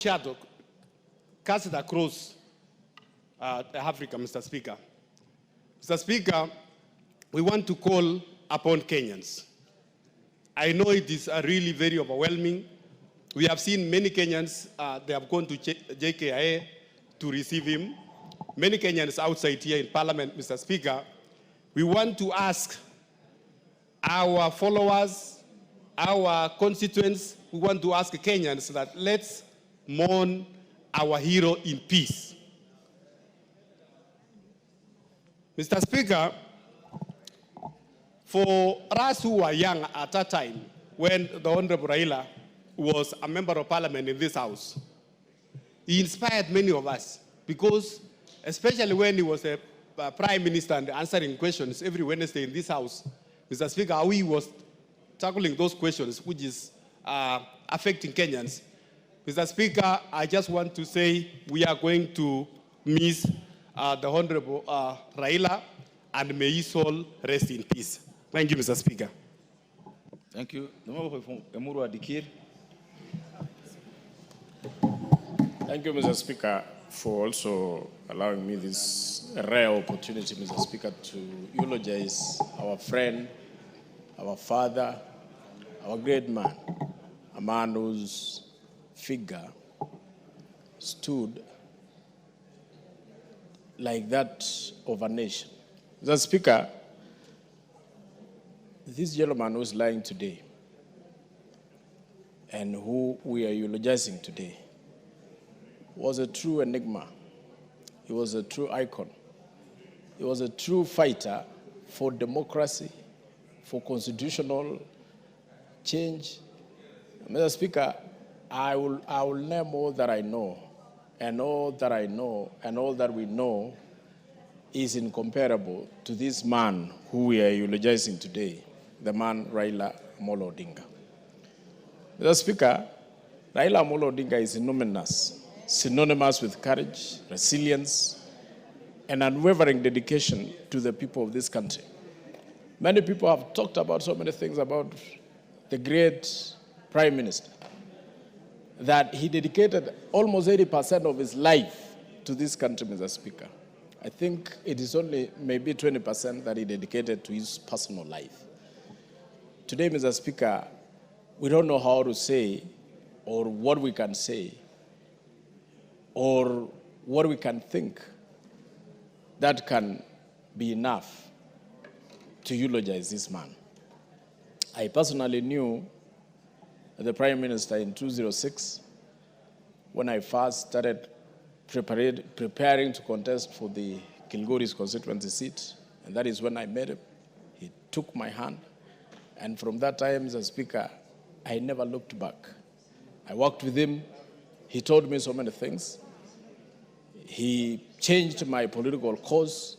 shadow cast across Africa, Mr. Speaker. Mr. Speaker, we want to call upon Kenyans. I know it is really very overwhelming. We have seen many Kenyans, they have gone to JKIA to receive him. Many Kenyans outside here in Parliament, Mr. Speaker. We want to ask our followers, our constituents, we want to ask Kenyans that let's mourn our hero in peace. Mr. Speaker, for us who were young at that time, when the Honorable Raila was a member of Parliament in this House, he inspired many of us because, especially when he was a Prime Minister and answering questions every Wednesday in this House, Mr. Speaker, how he was tackling those questions, which is affecting Kenyans. Mr. Speaker, I just want to say we are going to miss the Honorable Raila, and may his soul rest in peace. Thank you, Mr. Speaker. Thank you. Thank you, Mr. Speaker, for also allowing me this rare opportunity, Mr. Speaker, to eulogize our friend, our father, our great man, a man whose figure stood like that of a nation. Mr. Speaker, this gentleman who is lying today and who we are eulogizing today was a true enigma. He was a true icon. He was a true fighter for democracy, for constitutional change. Mr. Speaker, I will name all that I know, and all that I know, and all that we know is incomparable to this man who we are eulogizing today, the man Raila Amolo Odinga. Mr. Speaker, Raila Amolo Odinga is synonymous with courage, resilience, and unwavering dedication to the people of this country. Many people have talked about so many things about the great Prime Minister, that he dedicated almost 80% of his life to this country, Mr. Speaker. I think it is only maybe 20% that he dedicated to his personal life. Today, Mr. Speaker, we don't know how to say or what we can say or what we can think that can be enough to eulogize this man. I personally knew the Prime Minister in 2006 when I first started preparing to contest for the Kilgoris constituency seat, and that is when I met him. He took my hand, and from that time, as a Speaker, I never looked back. I worked with him. He taught me so many things. He changed my political course.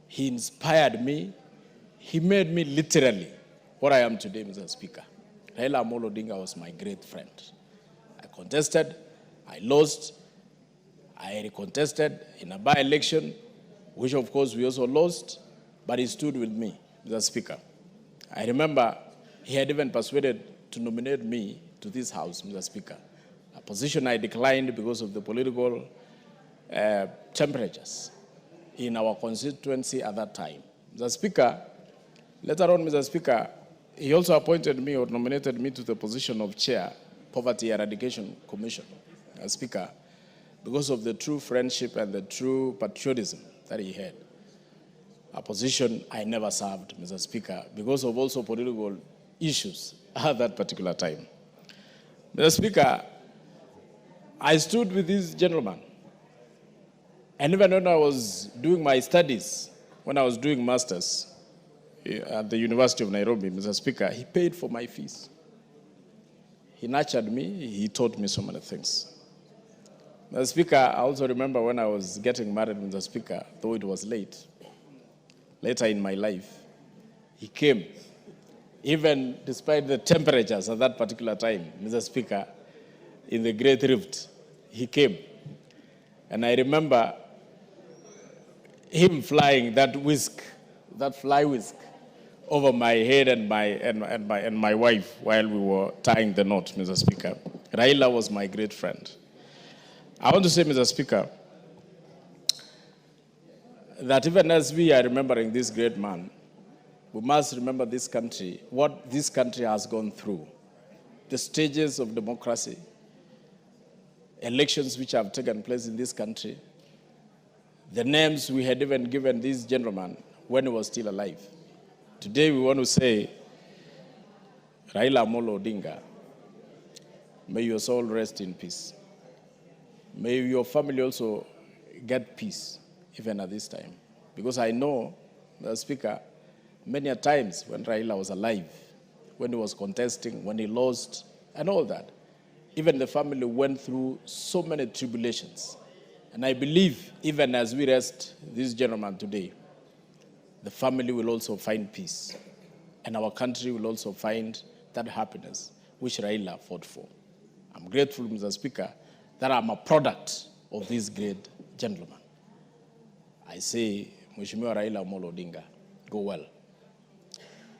He inspired me. He made me literally what I am today, Mr. Speaker. Raila Amolo Odinga was my great friend. I contested, I lost, I recontested in a by-election, which of course we also lost, but he stood with me, Mr. Speaker. I remember he had even persuaded to nominate me to this House, Mr. Speaker, a position I declined because of the political temperatures in our constituency at that time. Mr. Speaker, later on, Mr. Speaker, he also appointed me or nominated me to the position of Chair, Poverty Eradication Commission, Mr. Speaker, because of the true friendship and the true patriotism that he had. A position I never served, Mr. Speaker, because of also political issues at that particular time. Mr. Speaker, I stood with this gentleman. And even when I was doing my studies, when I was doing masters at the University of Nairobi, Mr. Speaker, he paid for my fees. He nurtured me. He taught me so many things. Mr. Speaker, I also remember when I was getting married, Mr. Speaker, though it was later in my life, he came. Even despite the temperatures at that particular time, Mr. Speaker, in the Great Rift, he came. And I remember him flying that fly whisk, over my head and my wife while we were tying the knot, Mr. Speaker. Raila was my great friend. I want to say, Mr. Speaker, that even as we are remembering this great man, we must remember this country, what this country has gone through, the stages of democracy, elections which have taken place in this country, the names we had even given this gentleman when he was still alive. Today we want to say, Raila Odinga, may your soul rest in peace. May your family also get peace, even at this time. Because I know, the Speaker, many a times when Raila was alive, when he was contesting, when he lost, and all that, even the family went through so many tribulations. And I believe, even as we rest this gentleman today, the family will also find peace. And our country will also find that happiness which Raila fought for. I'm grateful, Mr. Speaker, that I'm a product of this great gentleman. I say, Mheshimiwa Raila Odinga, go well.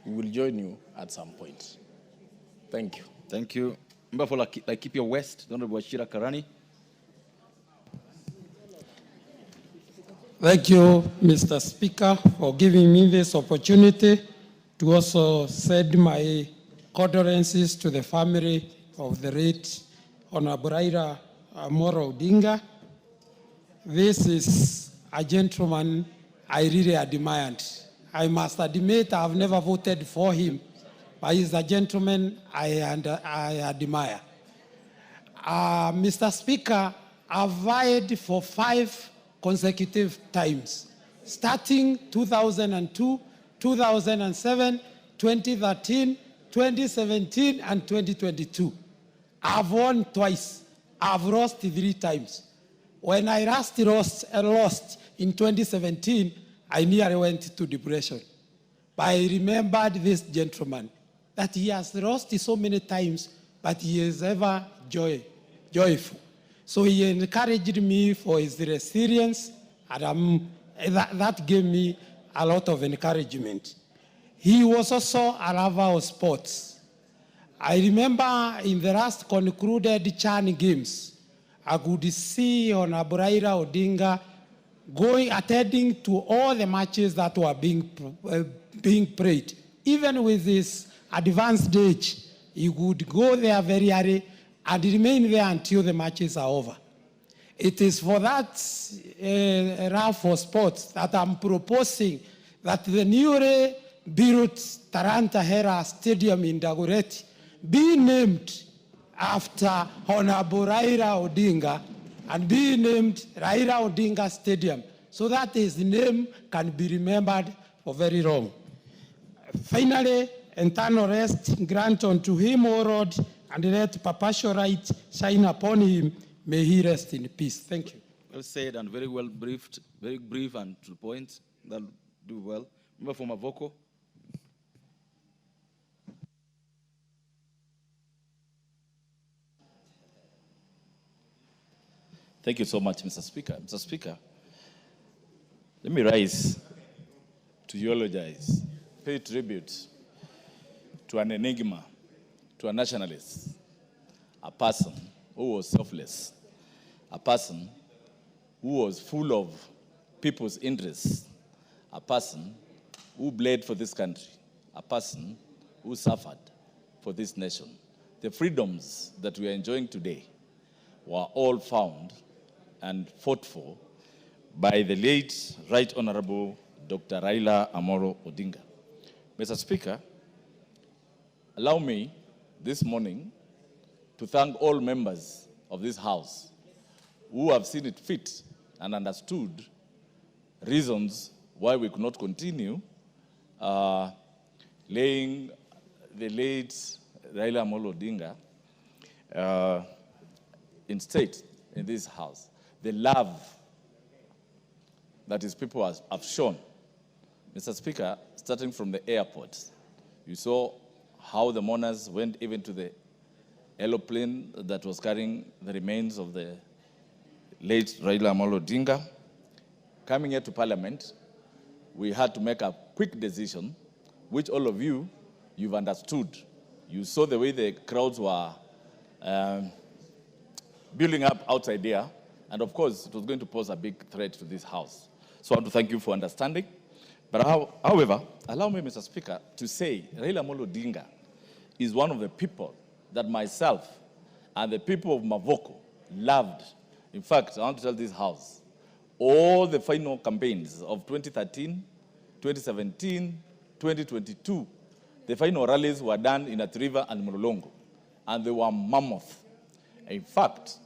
We will join you at some point. Thank you. Thank you. Member for Laikipia West, the Honorable Wachira Karani. Thank you, Mr. Speaker, for giving me this opportunity to also send my condolences to the family of the late Honorable Raila Odinga. This is a gentleman I really admired. I must admit I've never voted for him, but he's a gentleman I admire. Mr. Speaker, I've vied for 5 consecutive times, starting 2002, 2007, 2013, 2017, and 2022. I've won twice. I've lost 3 times. When I last lost in 2017, I nearly went to depression. But I remembered this gentleman, that he has lost so many times, but he is ever joyful. So he encouraged me for his resilience, and that gave me a lot of encouragement. He was also a lover of sports. I remember in the last concluded CHAN games, I could see Honorable Raila Odinga attending to all the matches that were being played. Even with his advanced age, he would go there very early and remain there until the matches are over. It is for that love for sports that I'm proposing that the newly built Taranta Hera Stadium in Dagoretti be named after Honorable Raila Odinga and be named Raila Odinga Stadium, so that his name can be remembered for very long. Finally, eternal rest grant unto him, O Lord, and let perpetual light shine upon him. May he rest in peace. Thank you. Well said and very well briefed, very brief and to the point. That'll do well. Member for Mavoko. Thank you so much, Mr. Speaker. Mr. Speaker, let me rise to eulogize, pay tribute to an enigma, to a nationalist, a person who was selfless, a person who was full of people's interests, a person who bled for this country, a person who suffered for this nation. The freedoms that we are enjoying today were all found and fought for by the late Right Honorable Dr. Raila Odinga. Mr. Speaker, allow me this morning to thank all members of this House who have seen it fit and understood reasons why we could not continue laying the late Raila Odinga in state in this House. The love that his people have shown. Mr. Speaker, starting from the airport, you saw how the mourners went even to the aeroplane that was carrying the remains of the late Raila Odinga. Coming here to Parliament, we had to make a quick decision, which all of you've understood. You saw the way the crowds were building up outside there. And of course, it was going to pose a big threat to this House. So I want to thank you for understanding. But however, allow me, Mr. Speaker, to say Raila Amolo Odinga is one of the people that myself and the people of Mavoko loved. In fact, I want to tell this House, all the final campaigns of 2013, 2017, 2022, the final rallies were done in Athi River and Mlolongo, and they were mammoth. In fact,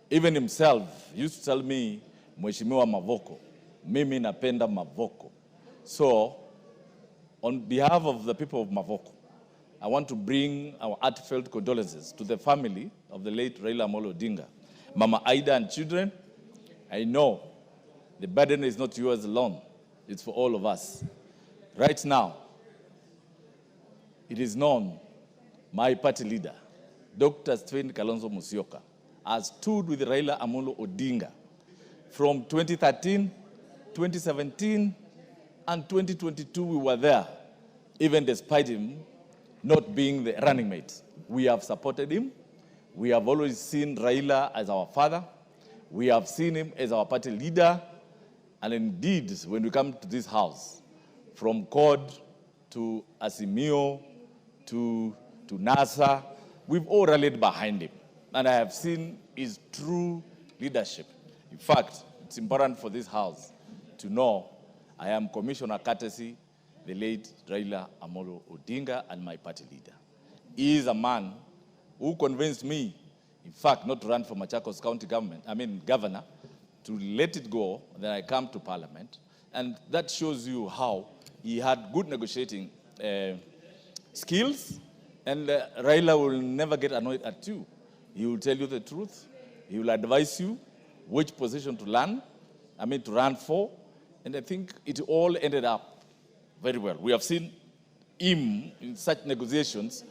even himself used to tell me, Mheshimiwa Mavoko, mimi napenda Mavoko. So, on behalf of the people of Mavoko, I want to bring our heartfelt condolences to the family of the late Raila Amolo Odinga, Mama Aida and children. I know the burden is not yours alone, it's for all of us. Right now, it is known my party leader, Dr. Stephen Kalonzo Musyoka, has stood with Raila Amolo Odinga from 2013, 2017, and 2022. We were there, even despite him not being the running mate. We have supported him. We have always seen Raila as our father. We have seen him as our party leader. And indeed, when we come to this House, from CORD to Asimio to NASA, we've all rallied behind him. And I have seen his true leadership. In fact, it's important for this House to know I am Commissioner courtesy the late Raila Amolo Odinga and my party leader. He is a man who convinced me, in fact, not to run for Machakos County governor, to let it go, then I come to Parliament. And that shows you how he had good negotiating skills, and Raila will never get annoyed at you. He will tell you the truth. He will advise you which position to run for. And I think it all ended up very well. We have seen him in such negotiations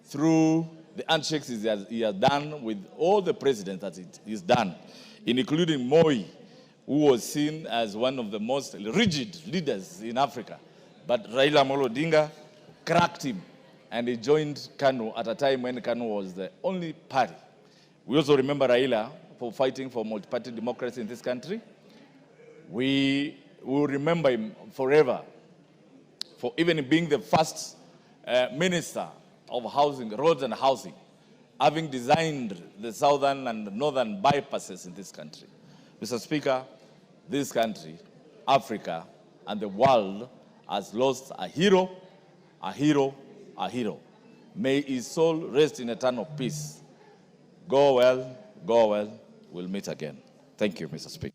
through the handshakes he has done with all the presidents that he's done, including Moi, who was seen as one of the most rigid leaders in Africa. But Raila Amolo Odinga cracked him, and he joined KANU at a time when KANU was the only party. We also remember Raila for fighting for multi-party democracy in this country. We will remember him forever for even being the first minister of housing, roads and housing, having designed the southern and northern bypasses in this country. Mr. Speaker, this country, Africa, and the world has lost a hero, a hero, a hero. May his soul rest in eternal peace. Go well, we'll meet again. Thank you, Mr. Speaker.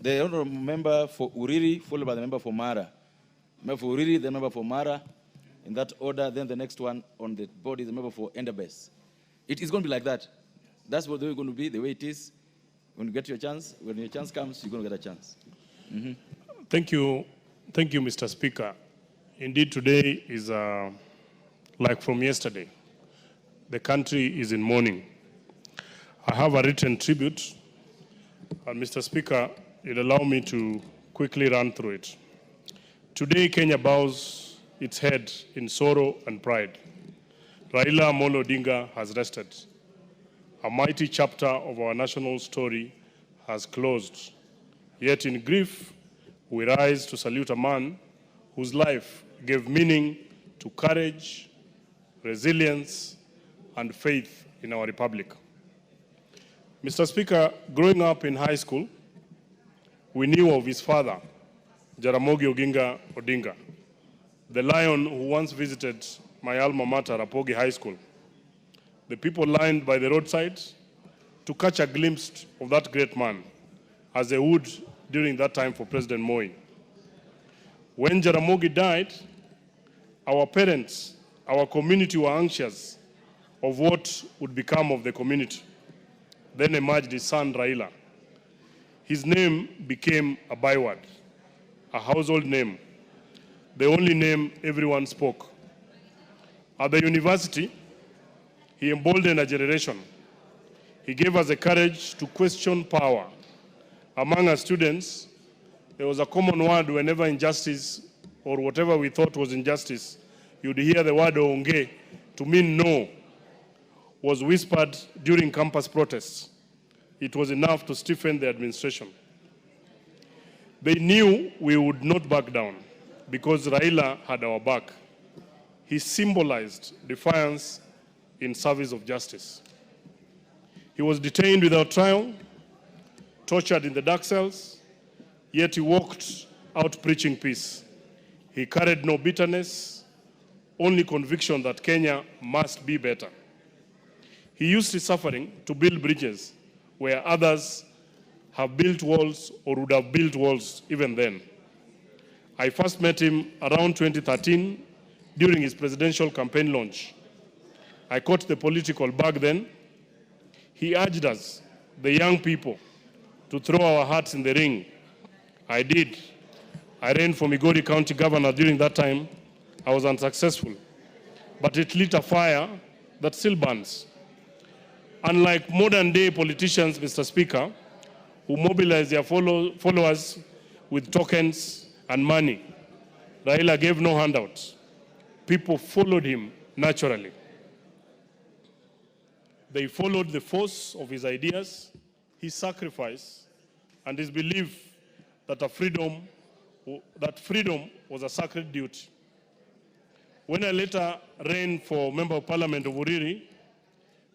The honorable member for Uriri, followed by the member for Mara. Member for Uriri, the member for Mara, in that order. Then the next one on the board is the member for Endabes. It is going to be like that. That's what they're going to be, the way it is. When you get your chance, when your chance comes, you're going to get a chance. Mm-hmm. Thank you, Mr. Speaker. Indeed, today is like from yesterday. The country is in mourning. I have a written tribute, and Mr. Speaker, you'll allow me to quickly run through it. Today, Kenya bows its head in sorrow and pride. Raila Amolo Odinga has rested. A mighty chapter of our national story has closed. Yet in grief, we rise to salute a man whose life gave meaning to courage, resilience, and faith in our republic. Mr. Speaker, growing up in high school, we knew of his father, Jaramogi Oginga Odinga, the lion who once visited my alma mater, Rapogi High School. The people lined by the roadside to catch a glimpse of that great man, as they would during that time for President Moi. When Jaramogi died, our parents, our community were anxious of what would become of the community. Then emerged his son, Raila. His name became a byword, a household name, the only name everyone spoke. At the university, he emboldened a generation. He gave us the courage to question power. Among our students, there was a common word whenever injustice or whatever we thought was injustice, you'd hear the word onge to mean no. was whispered during campus protests. It was enough to stiffen the administration. They knew we would not back down because Raila had our back. He symbolized defiance in service of justice. He was detained without trial, tortured in the dark cells, yet he walked out preaching peace. He carried no bitterness, only conviction that Kenya must be better. He used his suffering to build bridges where others have built walls or would have built walls even then. I first met him around 2013 during his presidential campaign launch. I caught the political bug then. He urged us, the young people, to throw our hearts in the ring. I did. I ran for Migori County Governor during that time. I was unsuccessful, but it lit a fire that still burns. Unlike modern day politicians, Mr. Speaker, who mobilize their followers with tokens and money, Raila gave no handouts. People followed him naturally. They followed the force of his ideas, his sacrifice, and his belief that freedom was a sacred duty. When I later ran for Member of Parliament of Uriri,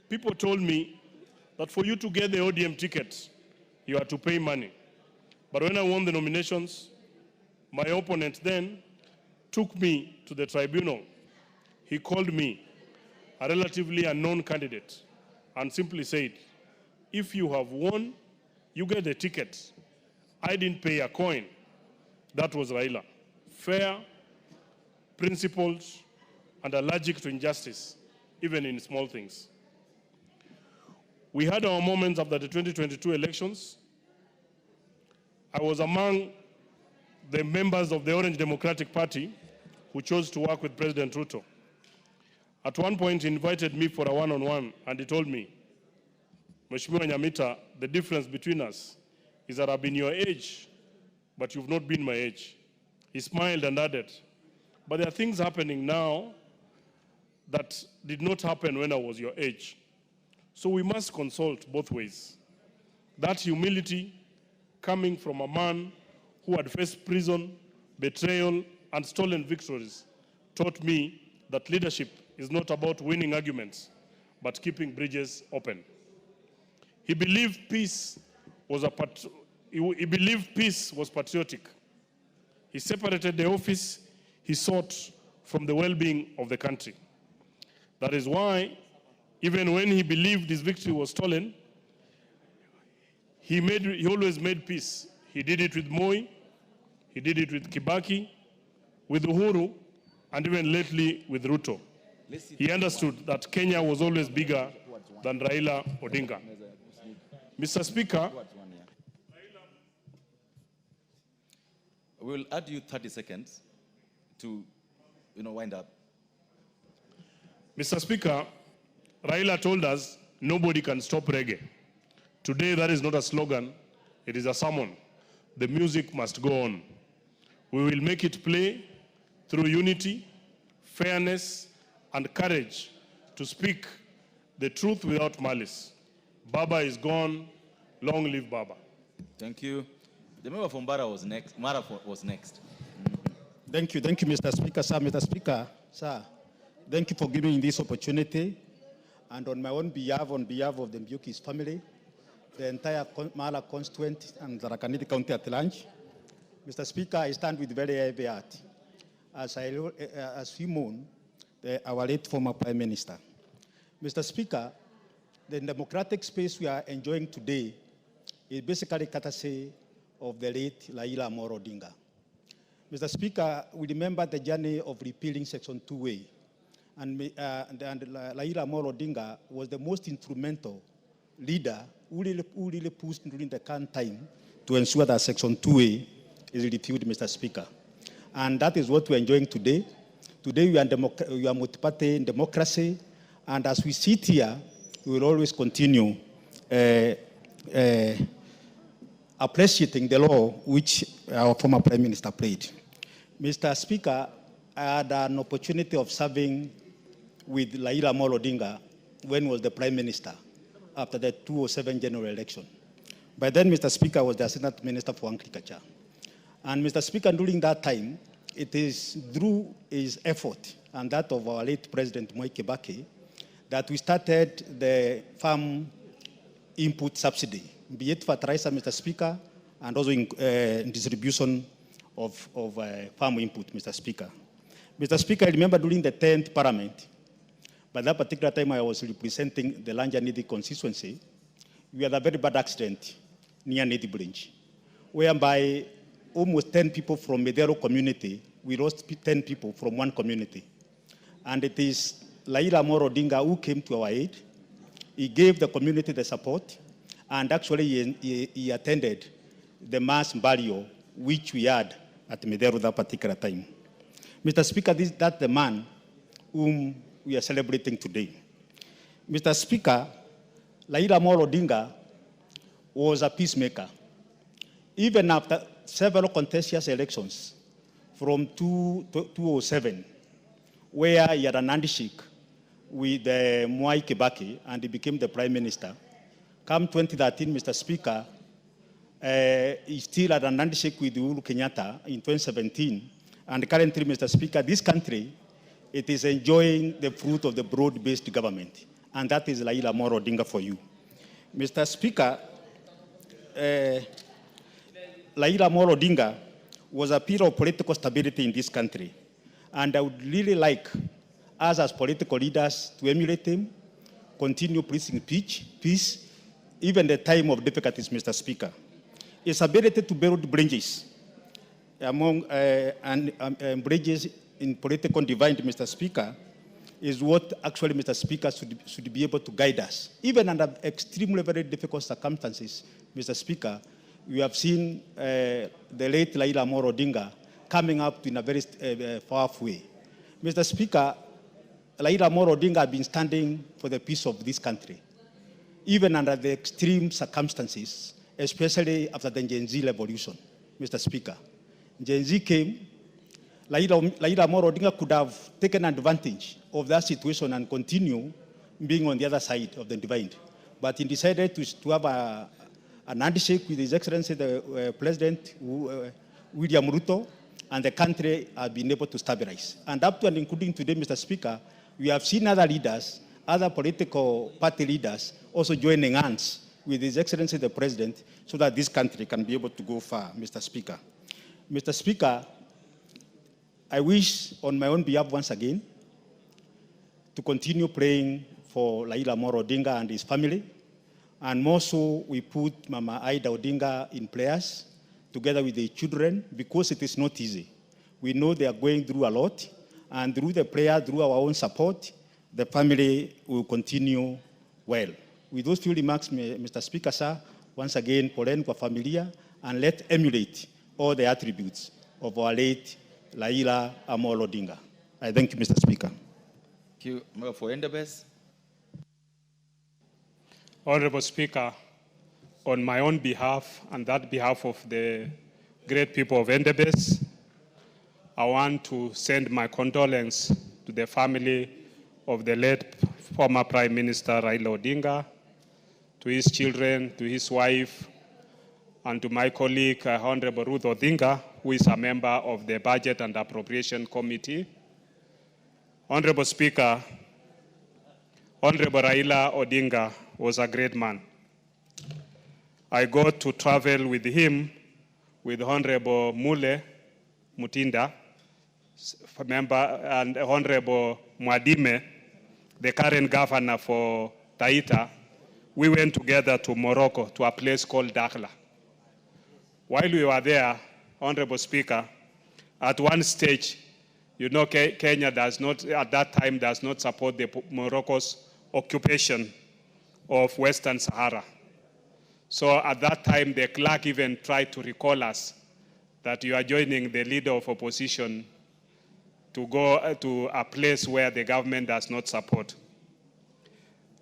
people told me that for you to get the ODM ticket, you had to pay money. But when I won the nominations, my opponent then took me to the tribunal. He called me a relatively unknown candidate and simply said, if you have won, you get the ticket. I didn't pay a coin. That was Raila. Fair, principled, and allergic to injustice, even in small things. We had our moments after the 2022 elections. I was among the members of the Orange Democratic Party who chose to work with President Ruto. At one point, he invited me for a one-on-one, and he told me, Mheshimiwa Nyamita, the difference between us is that I've been your age, but you've not been my age. He smiled and added, but there are things happening now that did not happen when I was your age. So we must consult both ways. That humility coming from a man who had faced prison, betrayal, and stolen victories taught me that leadership is not about winning arguments, but keeping bridges open. He believed peace was patriotic. He separated the office he sought from the well-being of the country. That is why, even when he believed his victory was stolen, he always made peace. He did it with Moi, he did it with Kibaki, with Uhuru, and even lately with Ruto. He understood that Kenya was always bigger than Raila Odinga. Mr. Speaker, we'll add you 30 seconds to wind up. Mr. Speaker, Raila told us nobody can stop reggae. Today, that is not a slogan, it is a sermon. The music must go on. We will make it play through unity, fairness, and courage to speak the truth without malice. Baba is gone. Long live Baba. Thank you. The member from Mara was next. Thank you, Mr. Speaker. Sir, Mr. Speaker, sir, thank you for giving me this opportunity. And on my own behalf, on behalf of the Mbiuki's family, the entire Mara constituent and Tharaka Nithi County at large, Mr. Speaker, I stand with very heavy heart as we mourn our late former Prime Minister. Mr. Speaker, the democratic space we are enjoying today is basically courtesy of the late Raila Odinga. Mr. Speaker, we remember the journey of repealing Section 2A, and Raila Odinga was the most instrumental leader who really pushed during the current time to ensure that Section 2A is repealed, Mr. Speaker. And that is what we're enjoying today. Today we are multi-party democracy, and as we sit here, we will always continue appreciating the role which our former Prime Minister played. Mr. Speaker, I had an opportunity of serving with Raila Odinga when he was the Prime Minister after the 2007 general election. By then, Mr. Speaker was the Assistant Minister for Agriculture. And Mr. Speaker, during that time, it is through his effort and that of our late President Mwai Kibaki that we started the farm input subsidy, be it fertilizer, Mr. Speaker, and also in distribution of farm input, Mr. Speaker. Mr. Speaker, I remember during the 10th Parliament, by that particular time I was representing the Lanja Nidi constituency, we had a very bad accident near Nidi Branch, whereby almost 10 people from Medero community, we lost 10 people from one community. And it is Raila Odinga who came to our aid. He gave the community the support, and actually he attended the mass burial which we had at Medero that particular time. Mr. Speaker, that's the man whom we are celebrating today. Mr. Speaker, Raila Odinga was a peacemaker. Even after several contentious elections from 2007, where he had an handshake with Mwai Kibaki and he became the Prime Minister. Come 2013, Mr. Speaker, he still had an handshake with Uhuru Kenyatta in 2017. And currently, Mr. Speaker, this country, it is enjoying the fruit of the broad-based government. And that is Raila Odinga for you. Mr. Speaker, Raila Odinga was a pillar of political stability in this country. And I would really like us as political leaders to emulate him, continue preaching peace, even the time of difficulties, Mr. Speaker. His ability to build bridges among bridges in political divide, Mr. Speaker, is what actually, Mr. Speaker, should be able to guide us. Even under extremely very difficult circumstances, Mr. Speaker, we have seen the late Raila Odinga coming up in a very powerful way. Mr. Speaker, Raila Odinga has been standing for the peace of this country, even under the extreme circumstances, especially after the Gen Z revolution, Mr. Speaker. Gen Z came, Raila Odinga could have taken advantage of that situation and continue being on the other side of the divide. But he decided to have an handshake with His Excellency, the President William Ruto, and the country has been able to stabilize. And up to and including today, Mr. Speaker, we have seen other leaders, other political party leaders also joining hands with His Excellency, the President, so that this country can be able to go far, Mr. Speaker. Mr. Speaker, I wish on my own behalf once again to continue praying for Raila Odinga and his family. And more so, we put Mama Aida Odinga in prayers together with the children, because it is not easy. We know they are going through a lot, and through the prayer, through our own support, the family will continue well. With those few remarks, Mr. Speaker, sir, once again, poleni kwa familia, and let's emulate all the attributes of our late Raila Odinga. I thank you, Mr. Speaker. Thank you. Member for Endebess. Honorable Speaker, on my own behalf and that behalf of the great people of Endebess, I want to send my condolence to the family of the late former Prime Minister Raila Odinga, to his children, to his wife, and to my colleague, Honorable Ruth Odinga, who is a member of the Budget and Appropriation Committee. Honorable Speaker, Honorable Raila Odinga was a great man. I got to travel with him, with Honorable Mule Mutinda, member, and Honorable Mwadime, the current governor for Taita. We went together to Morocco, to a place called Dakhla. While we were there, Honorable Speaker, at one stage, you know, Kenya does not, at that time, does not support Morocco's occupation of Western Sahara. So at that time, the clerk even tried to recall us that you are joining the leader of opposition to go to a place where the government does not support.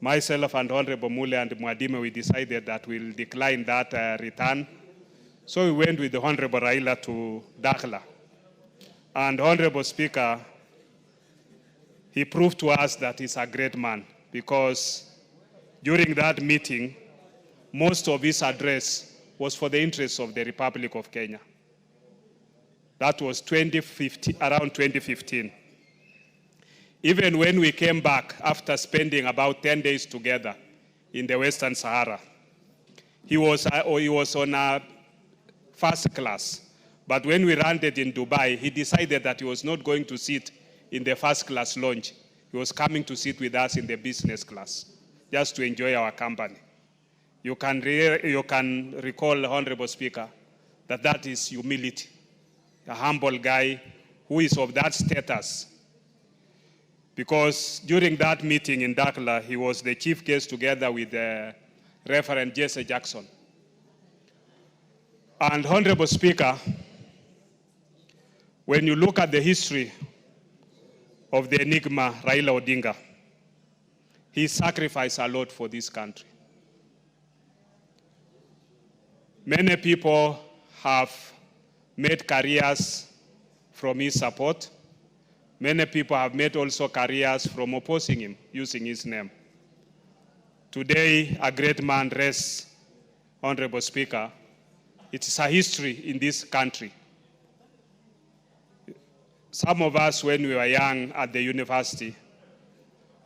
Myself and Honorable Mule and Mwadime, we decided that we'll decline that return. So we went with the Honorable Raila to Dakhla. And Honorable Speaker, he proved to us that he's a great man. because during that meeting, most of his address was for the interests of the Republic of Kenya. That was around 2015. Even when we came back after spending about 10 days together in the Western Sahara, he was on a first class. But when we landed in Dubai, he decided that he was not going to sit in the first class lounge. He was coming to sit with us in the business class, just to enjoy our company. You can recall, Honorable Speaker, that is humility. A humble guy who is of that status. Because during that meeting in Dakar, he was the chief guest together with Reverend Jesse Jackson. And Honorable Speaker, when you look at the history of the enigma Raila Odinga, he sacrificed a lot for this country. Many people have made careers from his support. Many people have made also careers from opposing him, using his name. Today, a great man rests, Honorable Speaker. It is a history in this country. Some of us, when we were young at the university,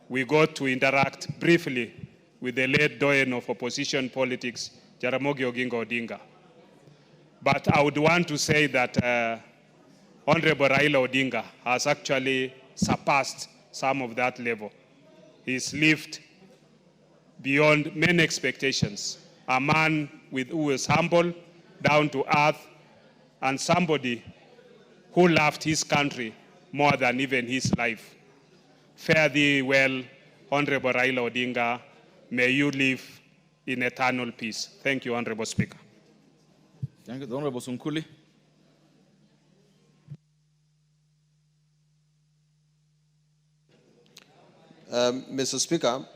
we got to interact briefly with the late doyen of opposition politics, Jaramogi Oginga Odinga. But I would want to say that Honorable Raila Odinga has actually surpassed some of that level. He's lived beyond many expectations. A man who is humble, down to earth, and somebody who loved his country more than even his life. Fare thee well, Honorable Raila Odinga. May you live in eternal peace. Thank you, Honorable Speaker. Thank you, Honorable Sunkuli. Mr. Speaker,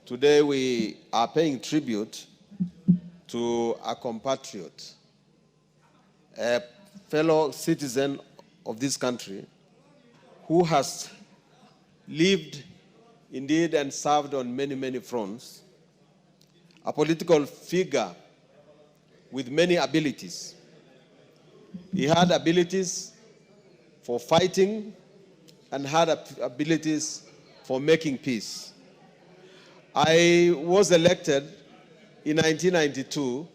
today we are paying tribute to a compatriot, a fellow citizen of this country who has lived, indeed, and served on many, many fronts, a political figure with many abilities. He had abilities for fighting and had abilities for making peace. I was elected in 1992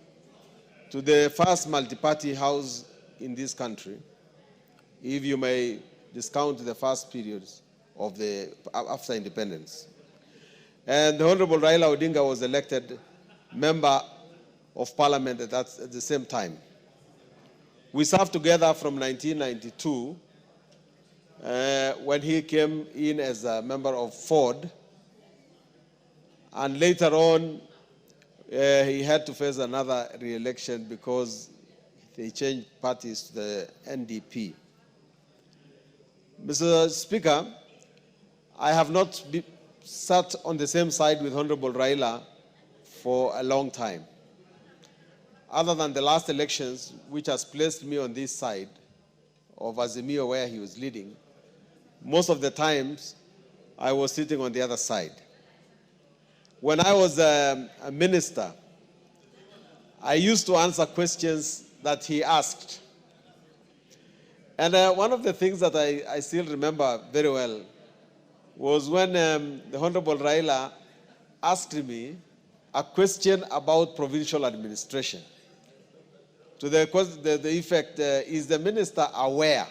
to the first multi-party house in this country, if you may discount the first periods of after independence. And the Honorable Raila Odinga was elected member of parliament at the same time. We served together from 1992 when he came in as a member of Ford, and later on he had to face another re-election because they changed parties to the NDP. Mr. Speaker, I have not sat on the same side with Honorable Raila for a long time, other than the last elections, which has placed me on this side of Azimio where he was leading. Most of the times, I was sitting on the other side. When I was a minister, I used to answer questions that he asked. And one of the things that I still remember very well was when the Honorable Raila asked me a question about provincial administration. To the effect, is the minister aware?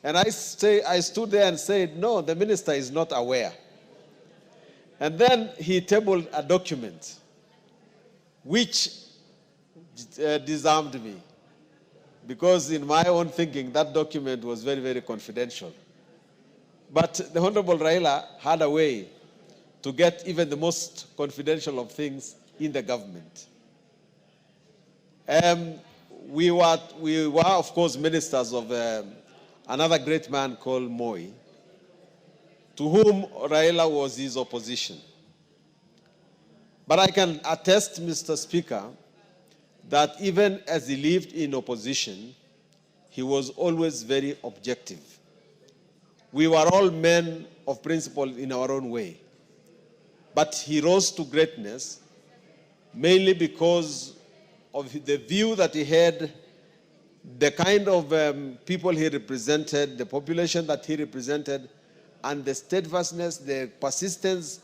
And I stood there and said, no, the minister is not aware. And then he tabled a document which disarmed me, because in my own thinking, that document was very, very confidential. But the Honorable Raila had a way to get even the most confidential of things in the government. We were, of course, ministers of another great man called Moi, to whom Raila was his opposition. But I can attest, Mr. Speaker, that even as he lived in opposition, he was always very objective, We were all men of principle in our own way. But he rose to greatness mainly because of the view that he had, the kind of people he represented, the population that he represented, and the steadfastness, the persistence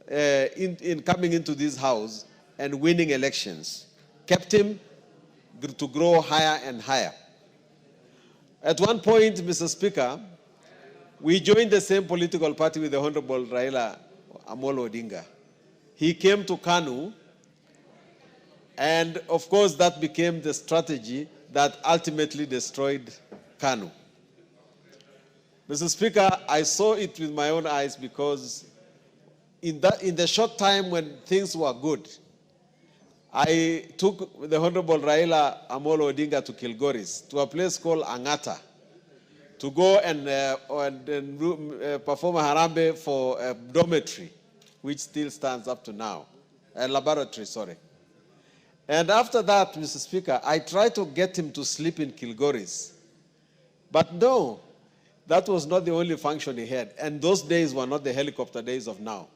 in coming into this house and winning elections kept him to grow higher and higher. At one point, Mr. Speaker, we joined the same political party with the Honorable Raila Amolo Odinga. He came to Kanu, and of course that became the strategy that ultimately destroyed Kanu. Mr. Speaker, I saw it with my own eyes because in the short time when things were good, I took the Honorable Raila Amolo Odinga to Kilgoris, to a place called Angata, to go and perform a harambe for a dormitory, which still stands up to now, a laboratory, sorry. And after that, Mr. Speaker, I tried to get him to sleep in Kilgoris. But no, that was not the only function he had. And those days were not the helicopter days of now.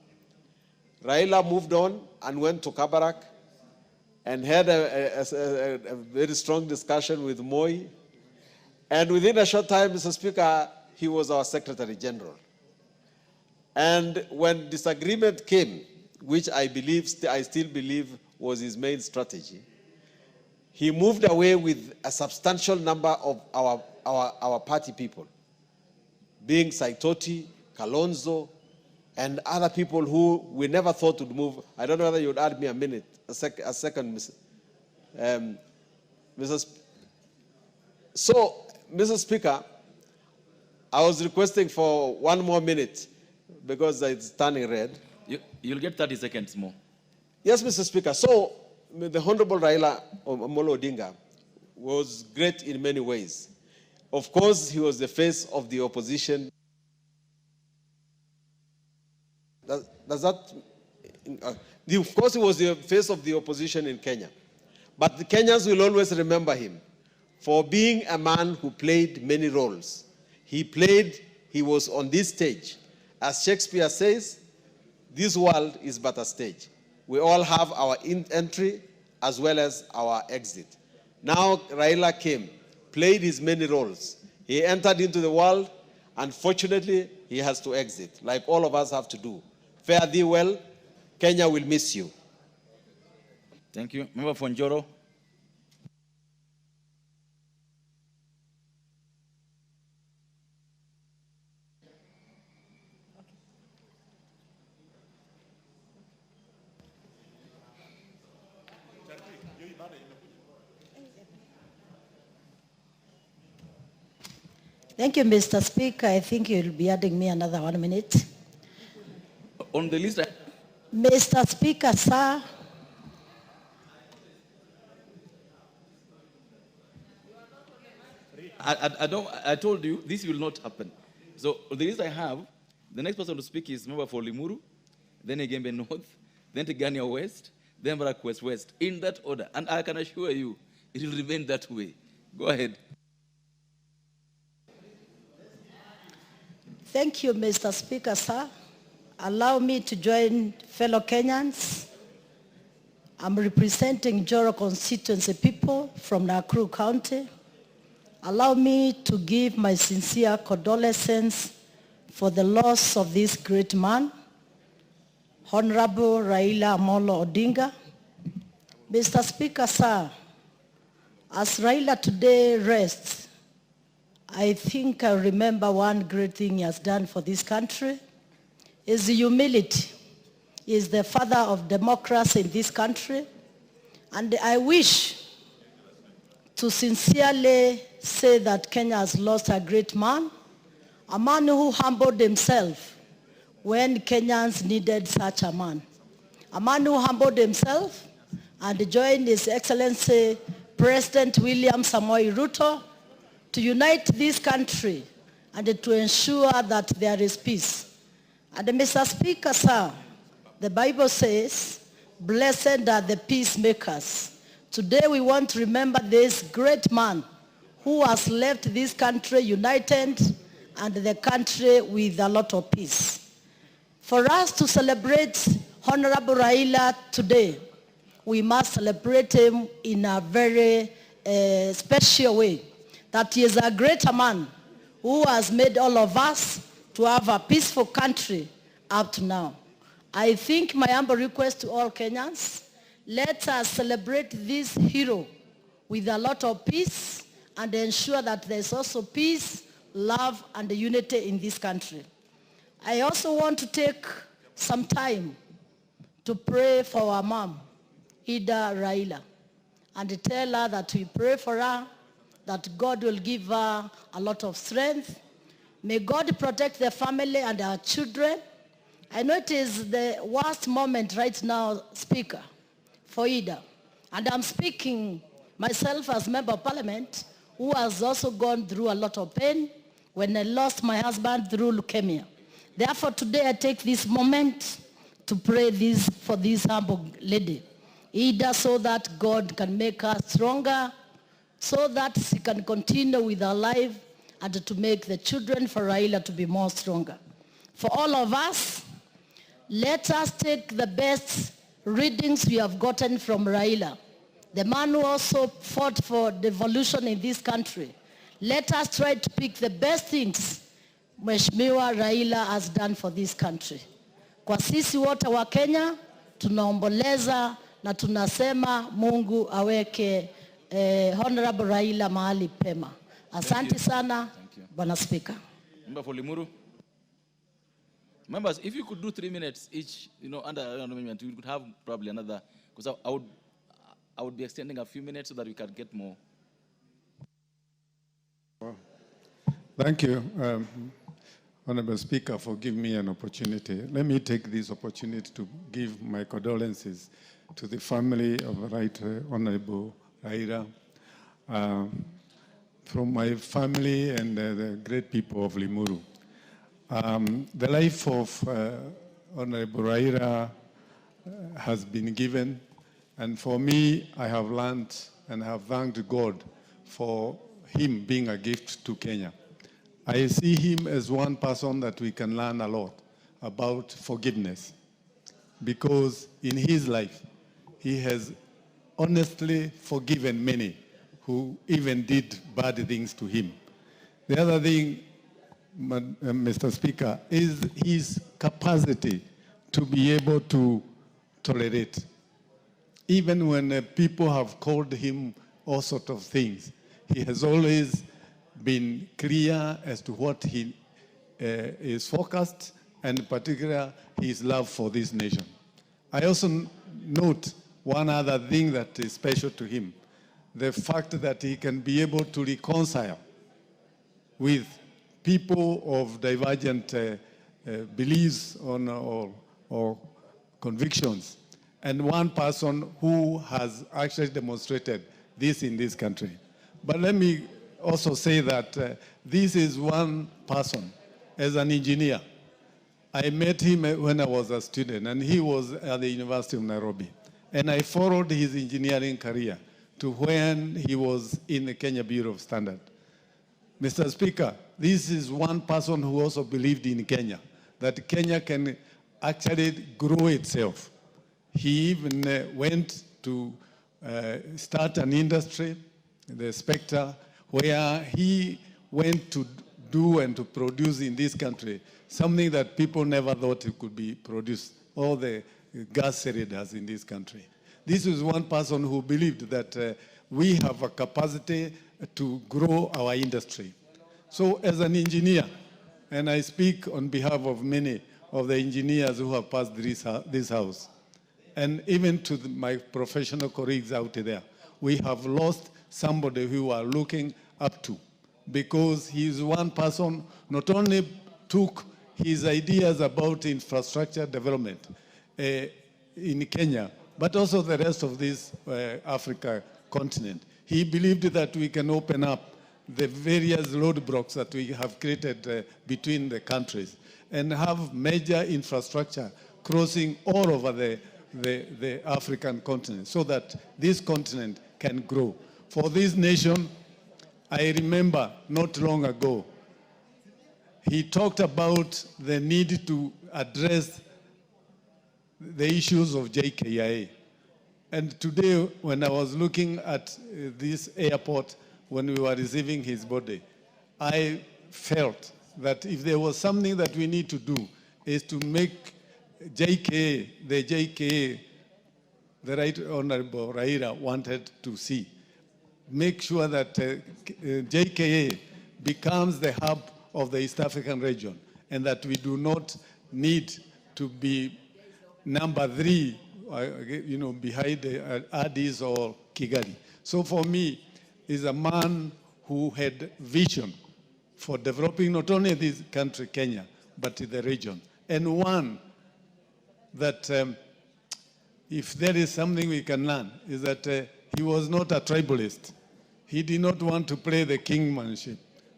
Raila moved on and went to Kabarak and had a very strong discussion with Moi. And within a short time, Mr. Speaker, he was our Secretary General. And when disagreement came, which I still believe was his main strategy, he moved away with a substantial number of our party people, being Saitoti, Kalonzo, and other people who we never thought would move. I don't know whether you would add me a second, So, Mr. Speaker, I was requesting for 1 more minute because it's turning red. You'll get 30 seconds more. Yes, Mr. Speaker. So, the Honorable Raila Amolo Odinga was great in many ways. Of course, he was the face of the opposition. Does that... of course, he was the face of the opposition in Kenya. But the Kenyans will always remember him for being a man who played many roles. He was on this stage. As Shakespeare says, this world is but a stage. We all have our entry as well as our exit. Now Raila came, played his many roles. He entered into the world, and fortunately, he has to exit, like all of us have to do. Fare thee well. Kenya will miss you. Thank you. Member for Njoro. Thank you, Mr. Speaker. I think you'll be adding me another 1 minute. On the list, Mr. Speaker, sir. I told you this will not happen. So the list I have, the next person to speak is member for Limuru, then Igembe North, then Tigania West, then Barak West, in that order. And I can assure you, it will remain that way. Go ahead. Thank you, Mr. Speaker, sir. Allow me to join fellow Kenyans. I'm representing Joro constituency people from Nakuru County. Allow me to give my sincere condolences for the loss of this great man, Honorable Raila Amolo Odinga. Mr. Speaker, sir, as Raila today rests, I think I remember one great thing he has done for this country is humility. He is the father of democracy in this country. And I wish to sincerely say that Kenya has lost a great man, a man who humbled himself when Kenyans needed such a man who humbled himself and joined His Excellency President William Samoei Ruto to unite this country and to ensure that there is peace. And Mr. Speaker, sir, the Bible says, blessed are the peacemakers. Today we want to remember this great man who has left this country united and the country with a lot of peace. For us to celebrate Honorable Raila today, we must celebrate him in a very special way. That he is a greater man who has made all of us to have a peaceful country up to now. I think my humble request to all Kenyans, let us celebrate this hero with a lot of peace and ensure that there's also peace, love, and unity in this country. I also want to take some time to pray for our mom, Ida Raila, and tell her that we pray for her, that God will give her a lot of strength. May God protect the family and our children. I know it is the worst moment right now, Speaker, for Ida. And I'm speaking myself as Member of Parliament, who has also gone through a lot of pain when I lost my husband through leukemia. Therefore, today I take this moment to pray for this humble lady, Ida, so that God can make her stronger, so that she can continue with her life and to make the children for Raila to be more stronger. For all of us, let us take the best readings we have gotten from Raila, the man who also fought for devolution in this country. Let us try to pick the best things Mheshimiwa Raila has done for this country. Kwa sisi wote wa Kenya, tunaomboleza na tunasema Mungu aweke Honorable Raila mahali pema. Asante sana, Bwana Speaker. Member for Limuru. Members, if you could do 3 minutes each, under amendment, we could have probably another, because I would be extending a few minutes so that we can get more. Thank you, Honorable Speaker, for giving me an opportunity. Let me take this opportunity to give my condolences to the family of Right Honorable Raila, from my family and the great people of Limuru. The life of Honorable Raila has been given, and for me, I have learned and have thanked God for him being a gift to Kenya. I see him as one person that we can learn a lot about forgiveness, because in his life, he has honestly forgiven many who even did bad things to him. The other thing, Mr. Speaker, is his capacity to be able to tolerate. Even when people have called him all sorts of things, he has always been clear as to what he is focused, and in particular, his love for this nation. I also note one other thing that is special to him, the fact that he can be able to reconcile with people of divergent beliefs or convictions, and one person who has actually demonstrated this in this country. But let me also say that this is one person. As an engineer, I met him when I was a student, and he was at the University of Nairobi. And I followed his engineering career to when he was in the Kenya Bureau of Standards. Mr. Speaker, this is one person who also believed in Kenya, that Kenya can actually grow itself. He even went to start an industry, the Spectre, where he went to do and to produce in this country something that people never thought it could be produced, all the gas cylinders in this country. This is one person who believed that we have a capacity to grow our industry. So as an engineer, and I speak on behalf of many of the engineers who have passed this house, and even to my professional colleagues out there, we have lost somebody who we are looking up to, because he is one person not only took his ideas about infrastructure development in Kenya, but also the rest of this Africa continent. He believed that we can open up the various roadblocks that we have created between the countries and have major infrastructure crossing all over the African continent so that this continent can grow. For this nation, I remember not long ago, he talked about the need to address the issues of JKIA. And today, when I was looking at this airport, when we were receiving his body, I felt that if there was something that we need to do, is to make JKA, the Right Honorable Raila wanted to see. Make sure that JKA becomes the hub of the East African region, and that we do not need to be number 3, behind Addis or Kigali. So for me, he's a man who had vision for developing not only this country, Kenya, but the region. And one that, if there is something we can learn, is that he was not a tribalist. He did not want to play the kingmanship,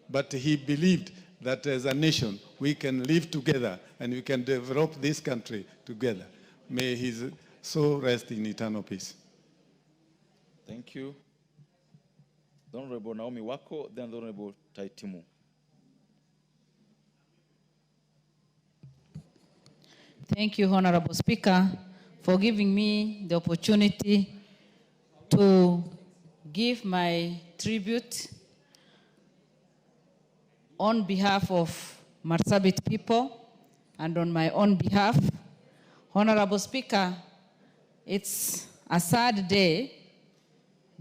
but he believed that as a nation, we can live together and we can develop this country together. May his soul rest in eternal peace. Thank you. The Honorable Naomi Wako, then the Honorable Taitimu. Thank you, Honorable Speaker, for giving me the opportunity to give my tribute on behalf of Marsabit people and on my own behalf. Honorable Speaker, it's a sad day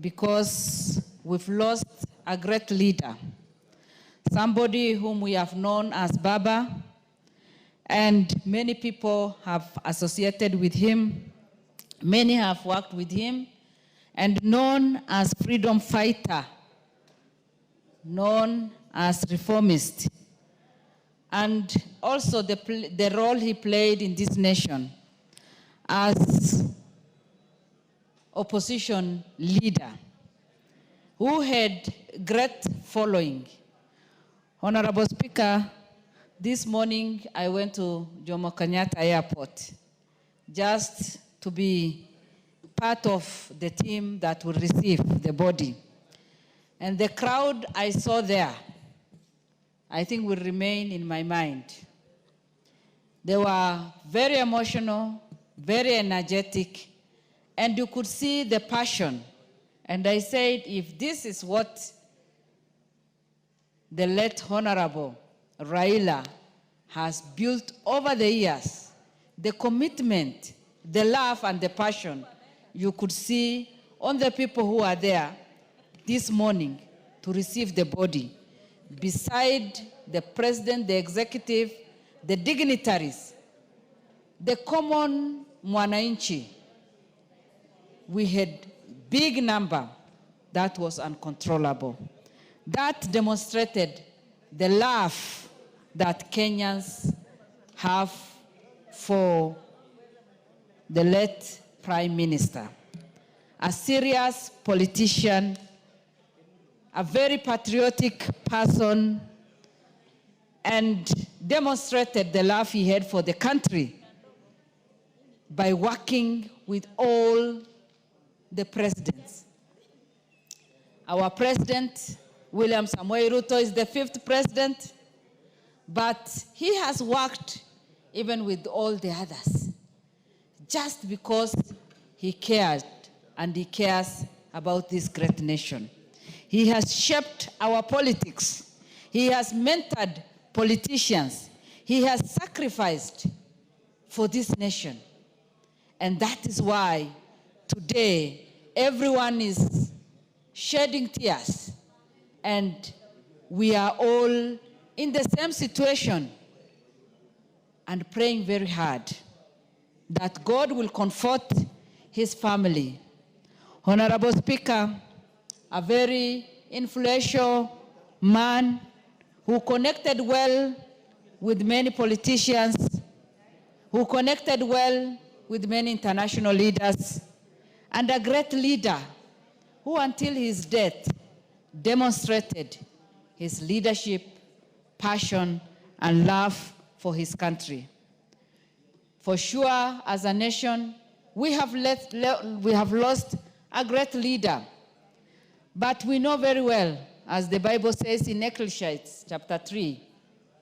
because we've lost a great leader, somebody whom we have known as Baba, and many people have associated with him. Many have worked with him, and known as freedom fighter, known as reformist, and also the role he played in this nation as opposition leader, who had great following. Honorable Speaker, this morning I went to Jomo Kenyatta Airport just to be part of the team that will receive the body. And the crowd I saw there, I think will remain in my mind. They were very emotional, very energetic, and you could see the passion. And I said, if this is what the late Honorable Raila has built over the years, the commitment, the love, and the passion you could see on the people who are there this morning to receive the body, beside the president, the executive, the dignitaries, the common mwananchi. We had big number that was uncontrollable. That demonstrated the love that Kenyans have for the late Prime Minister. A serious politician, a very patriotic person, and demonstrated the love he had for the country by working with all the presidents. Our president, William Samoei Ruto, is the 5th president, but he has worked even with all the others, just because he cared and he cares about this great nation. He has shaped our politics. He has mentored politicians. He has sacrificed for this nation. And that is why today everyone is shedding tears, and we are all in the same situation and praying very hard that God will comfort his family. Honorable Speaker, a very influential man who connected well with many politicians, who connected well with many international leaders, and a great leader who until his death demonstrated his leadership, passion, and love for his country. For sure, as a nation, we have lost a great leader. But we know very well, as the Bible says in Ecclesiastes chapter 3,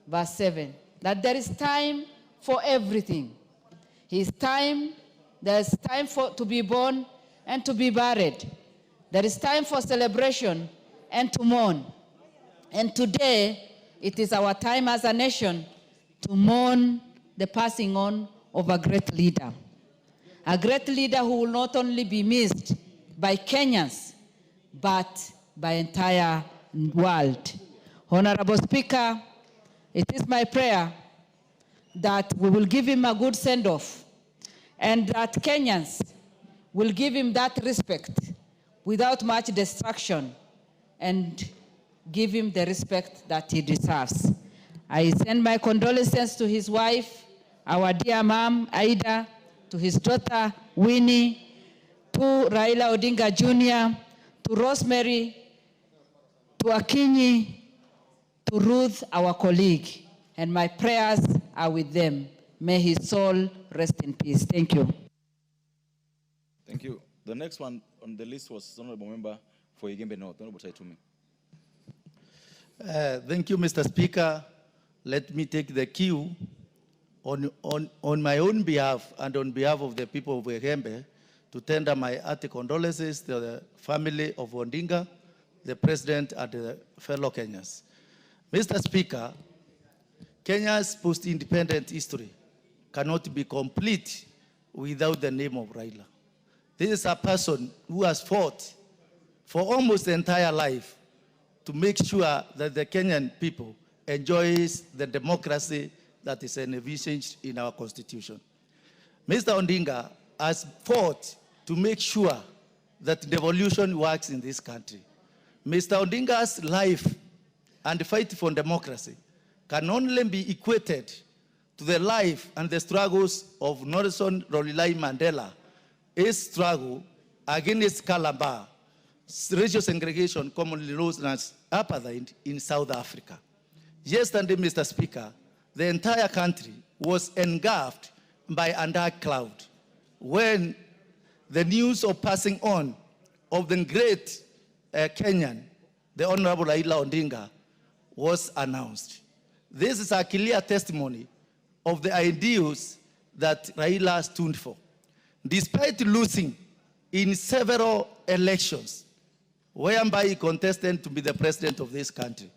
verse 7, that there is time for everything. There's time to be born and to be buried. There is time for celebration and to mourn. And today, it is our time as a nation to mourn the passing on of a great leader. A great leader who will not only be missed by Kenyans, but by entire world. Honorable Speaker, it is my prayer that we will give him a good send-off and that Kenyans will give him that respect without much distraction and give him the respect that he deserves. I send my condolences to his wife, our dear mom, Aida, to his daughter, Winnie, to Raila Odinga Jr., to Rosemary, to Akinyi, to Ruth, our colleague, and my prayers are with them. May his soul rest in peace. Thank you. Thank you. The next one on the list was Honorable Member for Igembe North, Honorable Taitumi. Thank you, Mr. Speaker. Let me take the cue on my own behalf and on behalf of the people of Igembe to tender my hearty condolences to the family of Odinga, the President, and the fellow Kenyans. Mr. Speaker, Kenya's post-independent history cannot be complete without the name of Raila. This is a person who has fought for almost the entire life to make sure that the Kenyan people enjoys the democracy that is envisaged in our constitution. Mr. Odinga has fought to make sure that devolution works in this country. Mr. Odinga's life and fight for democracy can only be equated to the life and the struggles of Nelson Rolihlahla Mandela, his struggle against Calabar, racial segregation commonly known as apartheid in South Africa. Yesterday, Mr. Speaker, the entire country was engulfed by a dark cloud when the news of passing on of the great Kenyan, the Honorable Raila Odinga, was announced. This is a clear testimony of the ideals that Raila stood for. Despite losing in several elections, whereby he contested to be the president of this country,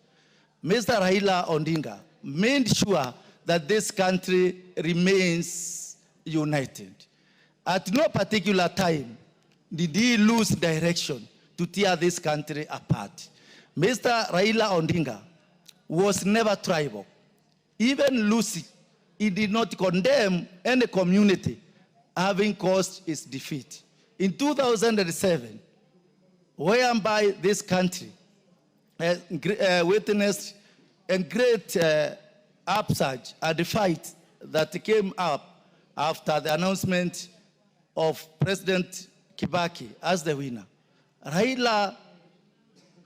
Mr. Raila Odinga made sure that this country remains united. At no particular time did he lose direction to tear this country apart. Mr. Raila Odinga was never tribal. Even Lucy, he did not condemn any community having caused its defeat. In 2007, whereby this country witnessed a great upsurge and the fight that came up after the announcement of President Kibaki as the winner, Raila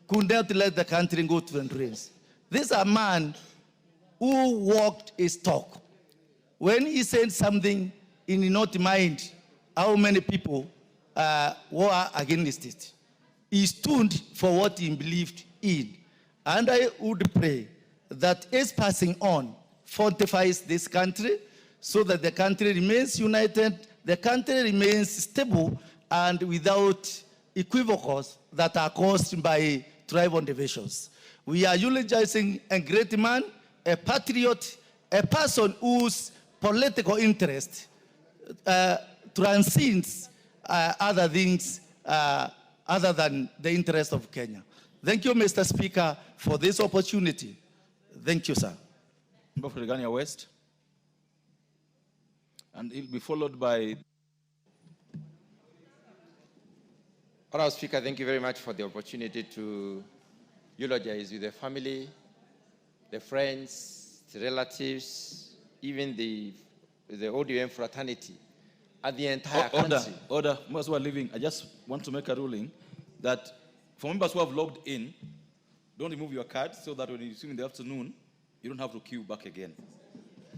could not let the country go to the drains. This is a man who walked his talk. When he said something, he did not mind how many people were against it. He stood for what he believed in. And I would pray that his passing on fortifies this country so that the country remains united, the country remains stable, and without equivocals that are caused by tribal divisions. We are eulogizing a great man, a patriot, a person whose political interest transcends other things other than the interest of Kenya. Thank you, Mr. Speaker, for this opportunity. Thank you, sir. Member for Regania West. And he'll be followed by... Honorable Speaker, thank you very much for the opportunity to eulogize with the family, the friends, the relatives, even the ODM fraternity, and the entire country. Order. Members who are leaving, I just want to make a ruling that for members who have logged in, don't remove your card so that when you see in the afternoon, you don't have to queue back again.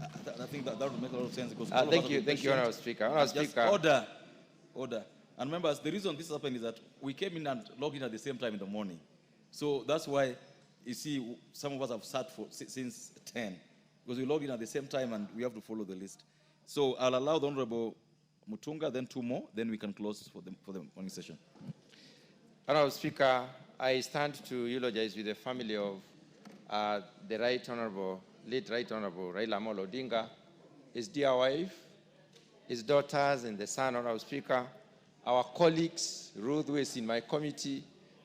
I think that would make a lot of sense. Because thank you, Honorable Speaker. Honorable Speaker. Order. And members, the reason this happened is that we came in and logged in at the same time in the morning. So that's why, you see, some of us have sat since 10. because we log in at the same time and we have to follow the list. So I'll allow the Honorable Mutunga, then 2 more, then we can close for the morning session. Honorable Speaker, I stand to eulogize with the family of the late Honorable Raila Amolo Odinga, his dear wife, his daughters, and the son, Honorable Speaker, our colleagues, Ruth, who is in my committee,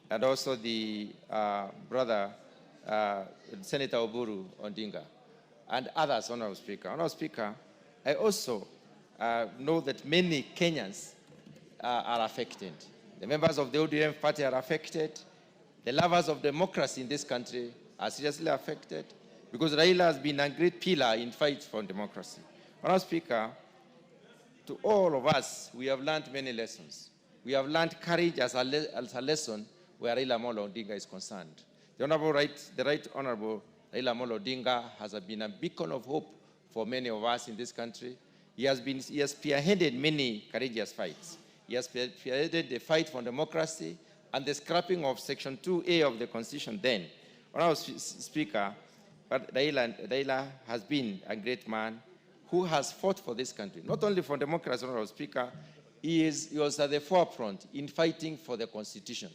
and also the brother, Senator Oburu Odinga, and others, Honorable Speaker. Honorable Speaker, I also know that many Kenyans are affected. The members of the ODM party are affected. The lovers of democracy in this country are seriously affected because Raila has been a great pillar in fight for democracy. Honorable Speaker, to all of us, we have learned many lessons. We have learned courage as a lesson where Raila Amolo Odinga is concerned. The Right Honorable Raila Amolo Odinga has been a beacon of hope for many of us in this country. He has spearheaded many courageous fights. He has spearheaded the fight for democracy and the scrapping of Section 2A of the Constitution then. Honorable Speaker, but Raila has been a great man who has fought for this country, not only for democracy, Honorable Speaker, he was at the forefront in fighting for the Constitution.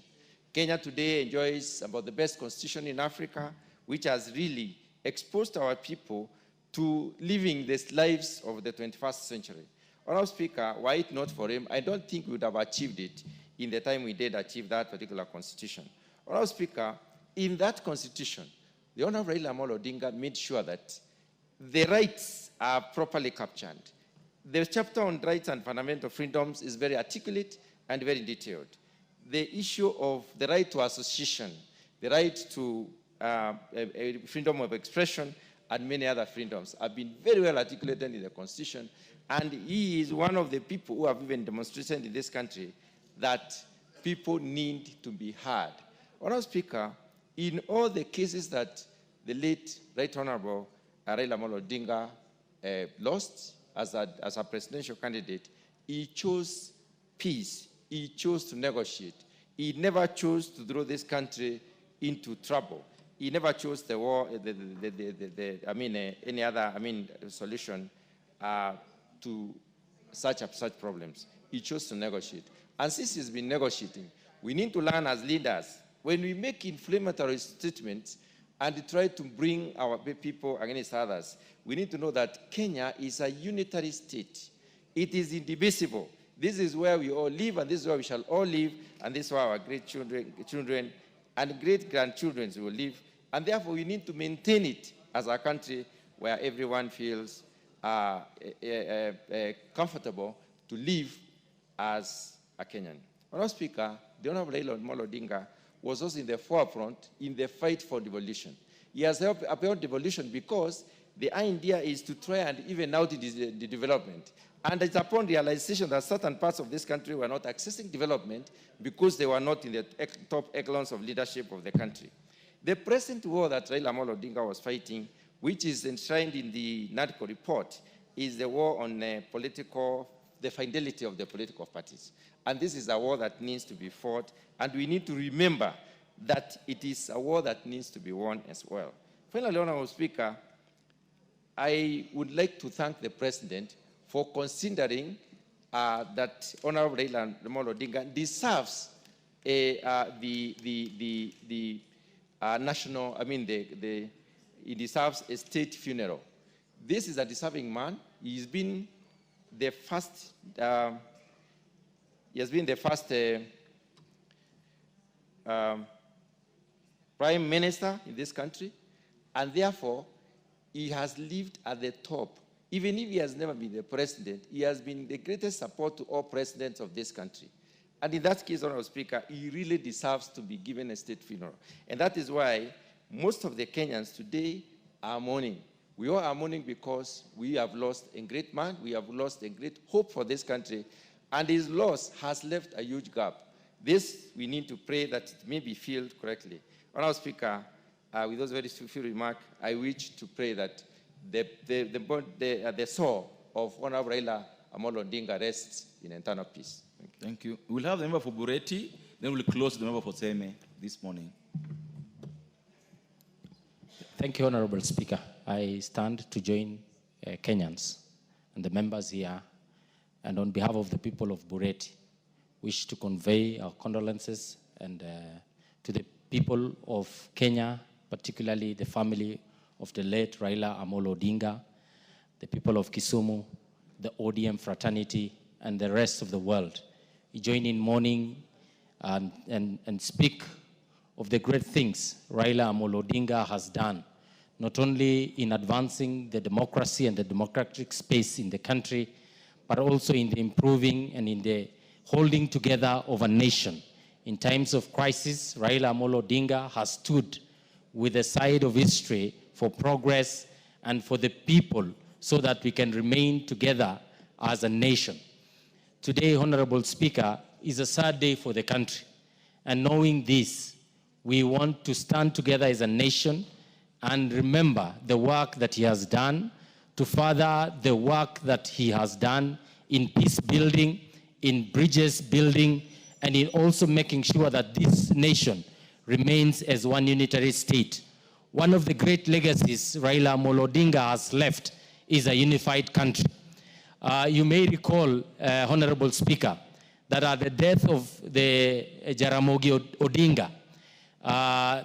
Kenya today enjoys about the best Constitution in Africa, which has really exposed our people to living the lives of the 21st century. Honorable Speaker, were it not for him, I don't think we would have achieved it in the time we did achieve that particular Constitution. Honorable Speaker, in that Constitution, the Honorable Raila Amolo Odinga made sure that the rights are properly captured. The chapter on rights and fundamental freedoms is very articulate and very detailed. The issue of the right to association, the right to freedom of expression, and many other freedoms have been very well articulated in the Constitution. And he is one of the people who have even demonstrated in this country that people need to be heard. Honorable Speaker, in all the cases that the late Right Honorable Raila Amolo Odinga lost as a presidential candidate, he chose peace. He chose to negotiate. He never chose to throw this country into trouble. He never chose the war, any other, solution to such problems. He chose to negotiate. And since he's been negotiating, we need to learn as leaders, when we make inflammatory statements and try to bring our people against others, we need to know that Kenya is a unitary state. It is indivisible. This is where we all live, and this is where we shall all live, and this is where our great children and great-grandchildren will live. And therefore, we need to maintain it as a country where everyone feels comfortable to live as a Kenyan. Honorable Speaker, the Honorable Raila Amolo Odinga was also in the forefront in the fight for devolution. He has helped uphold devolution because the idea is to try and even out the development. And it's upon realization that certain parts of this country were not accessing development because they were not in the top echelons of leadership of the country. The present war that Raila Amolo Odinga was fighting, which is enshrined in the NADCO report, is the war on the fidelity of the political parties. And this is a war that needs to be fought, and we need to remember that it is a war that needs to be won as well. Finally, Honorable Speaker, I would like to thank the President for considering that Honorable Raila Amolo Odinga deserves he deserves a state funeral. This is a deserving man. He's been the first, prime minister in this country, and therefore he has lived at the top. Even if he has never been the president, he has been the greatest support to all presidents of this country. And in that case, Honorable Speaker, he really deserves to be given a state funeral. And that is why most of the Kenyans today are mourning. We all are mourning because we have lost a great man, we have lost a great hope for this country, and his loss has left a huge gap. This, we need to pray that it may be filled correctly. Honorable Speaker, with those very few remarks, I wish to pray that the soul of Honorable Raila Amolo Odinga rests in eternal peace. Thank you. We'll have the member for Bureti, then we'll close the member for Seme this morning. Thank you, Honorable Speaker. I stand to join Kenyans and the members here, and on behalf of the people of Bureti, wish to convey our condolences and to the people of Kenya, particularly the family of the late Raila Amolo Odinga, the people of Kisumu, the ODM fraternity, and the rest of the world. We join in mourning and speak of the great things Raila Amolo Odinga has done, not only in advancing the democracy and the democratic space in the country, but also in the improving and in the holding together of a nation. In times of crisis, Raila Amolo Odinga has stood with the side of history for progress and for the people so that we can remain together as a nation. Today, Honorable Speaker, is a sad day for the country. And knowing this, we want to stand together as a nation and remember the work that he has done, to further the work that he has done in peace building, in bridges building, and in also making sure that this nation remains as one unitary state. One of the great legacies Raila Amolo Odinga has left is a unified country. You may recall, Honorable Speaker, that at the death of the Jaramogi Odinga,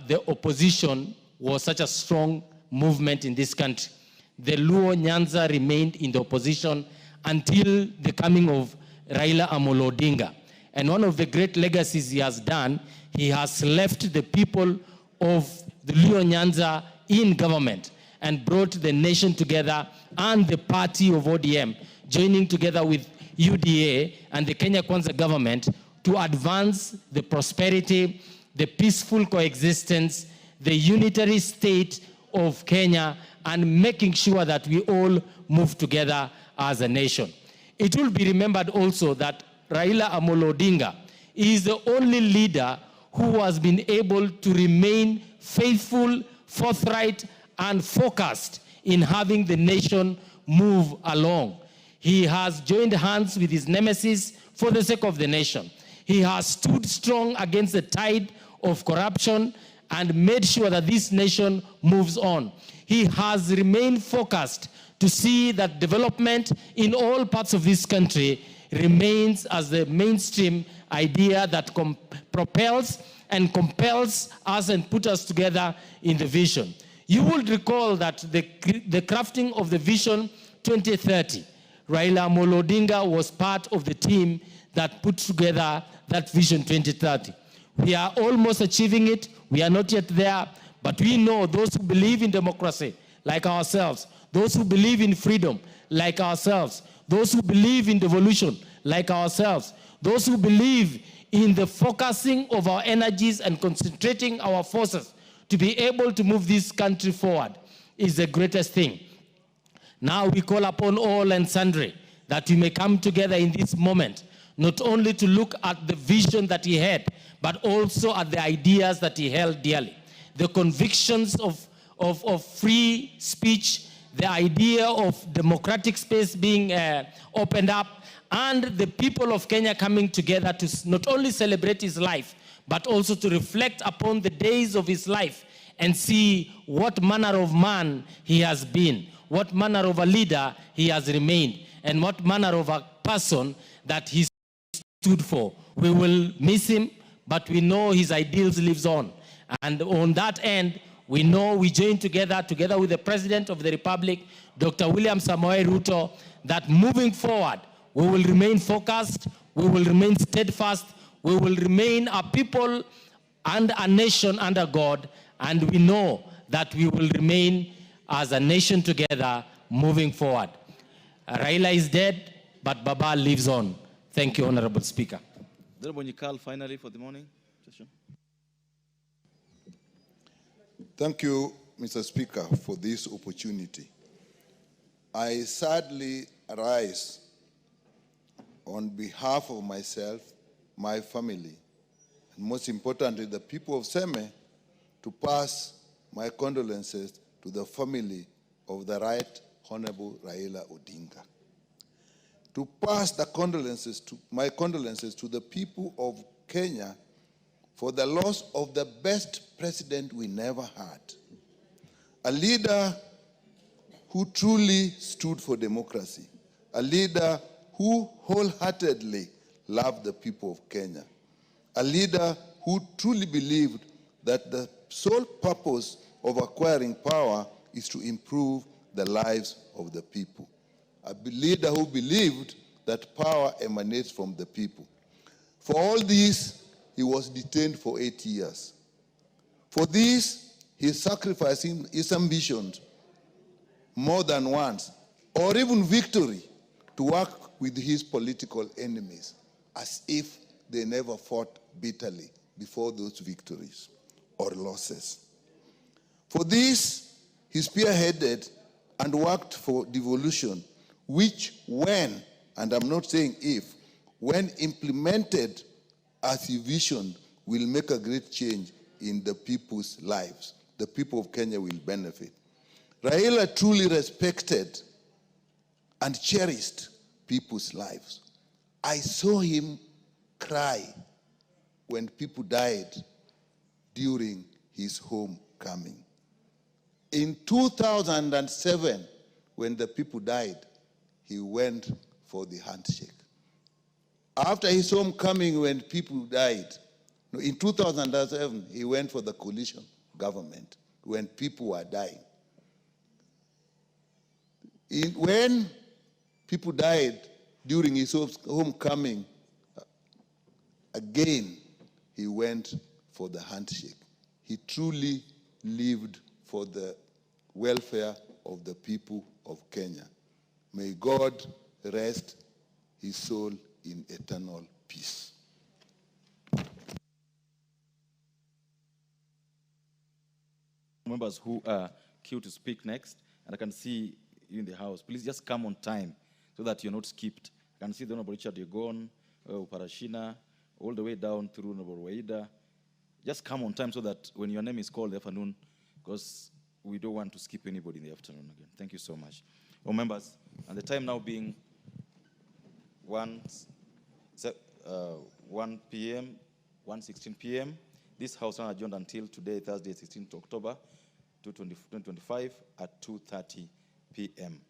the opposition was such a strong movement in this country. The Luo Nyanza remained in the opposition until the coming of Raila Amolo Odinga. And one of the great legacies he has done, he has left the people of the Luo Nyanza in government and brought the nation together, and the party of ODM joining together with UDA and the Kenya Kwanza government to advance the prosperity, the peaceful coexistence, the unitary state of Kenya, and making sure that we all move together as a nation. It will be remembered also that Raila Amolo Odinga is the only leader who has been able to remain faithful, forthright, and focused in having the nation move along. He has joined hands with his nemesis for the sake of the nation. He has stood strong against the tide of corruption and made sure that this nation moves on. He has remained focused to see that development in all parts of this country remains as the mainstream idea that propels and compels us and put us together in the vision. You will recall that the crafting of the Vision 2030, Raila Amolo Odinga was part of the team that put together that Vision 2030. We are almost achieving it. We are not yet there, but we know those who believe in democracy, like ourselves, those who believe in freedom, like ourselves, those who believe in devolution, like ourselves, those who believe in the focusing of our energies and concentrating our forces to be able to move this country forward is the greatest thing. Now we call upon all and sundry that we may come together in this moment, not only to look at the vision that he had, but also at the ideas that he held dearly. The convictions of free speech, the idea of democratic space being opened up, and the people of Kenya coming together to not only celebrate his life, but also to reflect upon the days of his life and see what manner of man he has been, what manner of a leader he has remained, and what manner of a person that he stood for. We will miss him, but we know his ideals lives on. And on that end, we know we join together with the President of the Republic, Dr. William Samoei Ruto, that moving forward, we will remain focused, we will remain steadfast, we will remain a people and a nation under God, and we know that we will remain as a nation together moving forward. Raila is dead, but Baba lives on. Thank you, Honorable Speaker. Honorable Nyikal, finally for the morning session. Thank you, Mr. Speaker, for this opportunity. I sadly arise on behalf of myself, my family, and most importantly, the people of Seme, to pass my condolences to the family of the Right Honorable Raila Odinga. To pass the my condolences to the people of Kenya for the loss of the best president we never had. a leader who truly stood for democracy, a leader who wholeheartedly loved the people of Kenya, a leader who truly believed that the sole purpose of acquiring power is to improve the lives of the people, a leader who believed that power emanates from the people. For all this, he was detained for 8 years. For this, he sacrificed his ambitions more than once, or even victory, to work with his political enemies, as if they never fought bitterly before those victories or losses. For this, he spearheaded and worked for devolution, which when, and I'm not saying if, when implemented as he visioned, will make a great change in the people's lives. The people of Kenya will benefit. Raila truly respected and cherished people's lives. I saw him cry when people died during his homecoming. In 2007, when the people died, he went for the handshake. After his homecoming, when people died, in 2007, he went for the coalition government when people were dying. When people died during his homecoming, again, he went for the handshake. He truly lived for the welfare of the people of Kenya. May God rest his soul in eternal peace. Members who are queued to speak next, and I can see you in the house. Please just come on time so that you're not skipped. I can see the Honorable Richard Yegon, Parashina, all the way down through Honorable Waida. Just come on time so that when your name is called in the afternoon, because we don't want to skip anybody in the afternoon again. Thank you so much. All members, and the time now being 1 p.m., 1:16 p.m. This House is adjourned until today, Thursday, 16th October 2025 at 2:30 p.m.